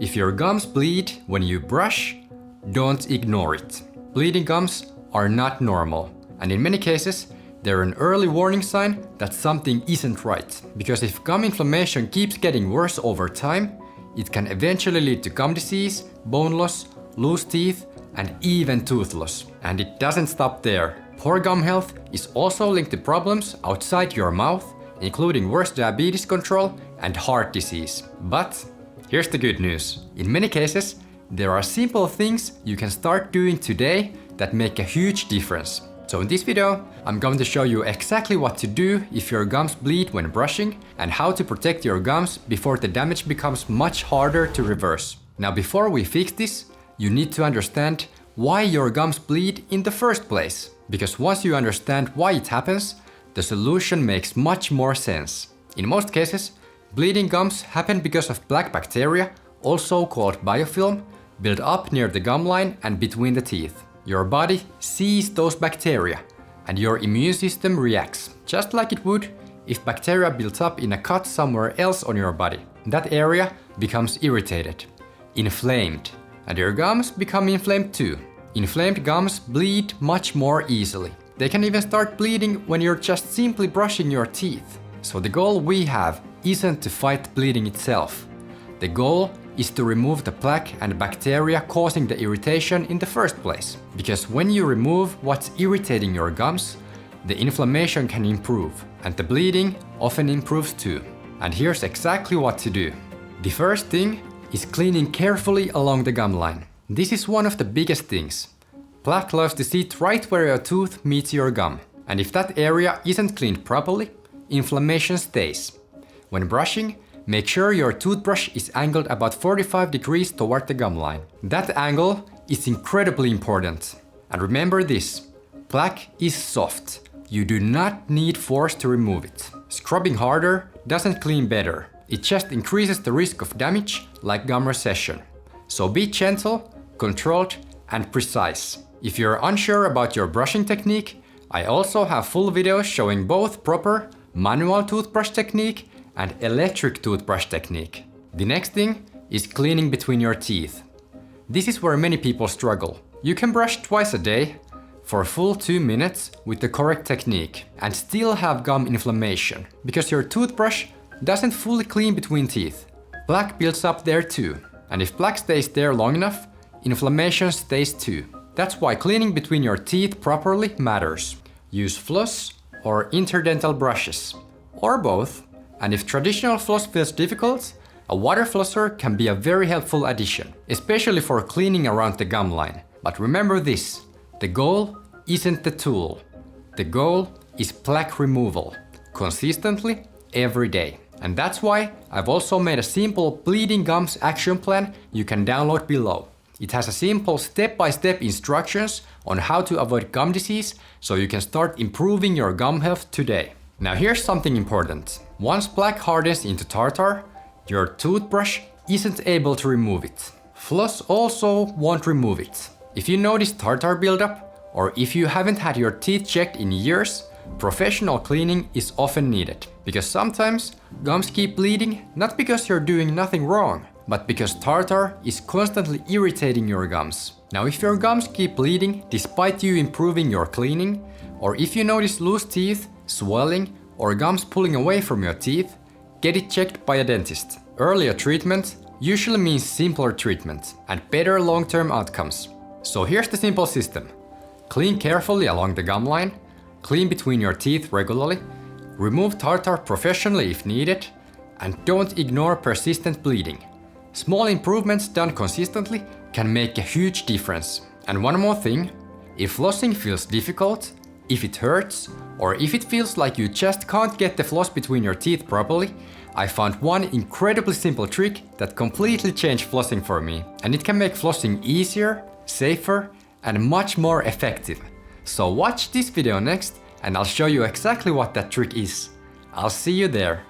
If your gums bleed when you brush, don't ignore it. Bleeding gums are not normal, and in many cases, they're an early warning sign that something isn't right. Because if gum inflammation keeps getting worse over time, it can eventually lead to gum disease, bone loss, loose teeth, and even tooth loss. And it doesn't stop there. Poor gum health is also linked to problems outside your mouth, including worse diabetes control and heart disease. But here's the good news. In many cases, there are simple things you can start doing today that make a huge difference. So in this video, I'm going to show you exactly what to do if your gums bleed when brushing and how to protect your gums before the damage becomes much harder to reverse. Now, before we fix this, you need to understand why your gums bleed in the first place. Because once you understand why it happens, the solution makes much more sense. In most cases, bleeding gums happen because of plaque bacteria, also called biofilm, build up near the gum line and between the teeth. Your body sees those bacteria, and your immune system reacts, just like it would if bacteria built up in a cut somewhere else on your body. That area becomes irritated, inflamed, and your gums become inflamed too. Inflamed gums bleed much more easily. They can even start bleeding when you're just simply brushing your teeth. So the goal we have isn't to fight bleeding itself. The goal is to remove the plaque and bacteria causing the irritation in the first place. Because when you remove what's irritating your gums, the inflammation can improve, and the bleeding often improves too. And here's exactly what to do. The first thing is cleaning carefully along the gum line. This is one of the biggest things. Plaque loves to sit right where your tooth meets your gum. And if that area isn't cleaned properly, inflammation stays. When brushing, make sure your toothbrush is angled about 45 degrees toward the gum line. That angle is incredibly important. And remember this, plaque is soft. You do not need force to remove it. Scrubbing harder doesn't clean better. It just increases the risk of damage like gum recession. So be gentle, controlled, and precise. If you're unsure about your brushing technique, I also have full videos showing both proper manual toothbrush technique and electric toothbrush technique. The next thing is cleaning between your teeth. This is where many people struggle. You can brush twice a day for a full 2 minutes with the correct technique and still have gum inflammation because your toothbrush doesn't fully clean between teeth. Plaque builds up there too, and if plaque stays there long enough, inflammation stays too. That's why cleaning between your teeth properly matters. Use floss or interdental brushes, or both. And if traditional floss feels difficult, a water flosser can be a very helpful addition, especially for cleaning around the gum line. But remember this, the goal isn't the tool. The goal is plaque removal, consistently, every day. And that's why I've also made a simple bleeding gums action plan you can download below. It has a simple step-by-step instructions on how to avoid gum disease, so you can start improving your gum health today. Now here's something important. Once plaque hardens into tartar, your toothbrush isn't able to remove it. Floss also won't remove it. If you notice tartar buildup, or if you haven't had your teeth checked in years, professional cleaning is often needed. Because sometimes gums keep bleeding not because you're doing nothing wrong, but because tartar is constantly irritating your gums. Now if your gums keep bleeding despite you improving your cleaning, or if you notice loose teeth, swelling, or gums pulling away from your teeth, get it checked by a dentist. Earlier treatment usually means simpler treatment and better long-term outcomes. So here's the simple system. Clean carefully along the gum line, clean between your teeth regularly, remove tartar professionally if needed, and don't ignore persistent bleeding. Small improvements done consistently can make a huge difference. And one more thing, if flossing feels difficult, if it hurts, or if it feels like you just can't get the floss between your teeth properly, I found one incredibly simple trick that completely changed flossing for me. And it can make flossing easier, safer, and much more effective. So watch this video next, and I'll show you exactly what that trick is. I'll see you there.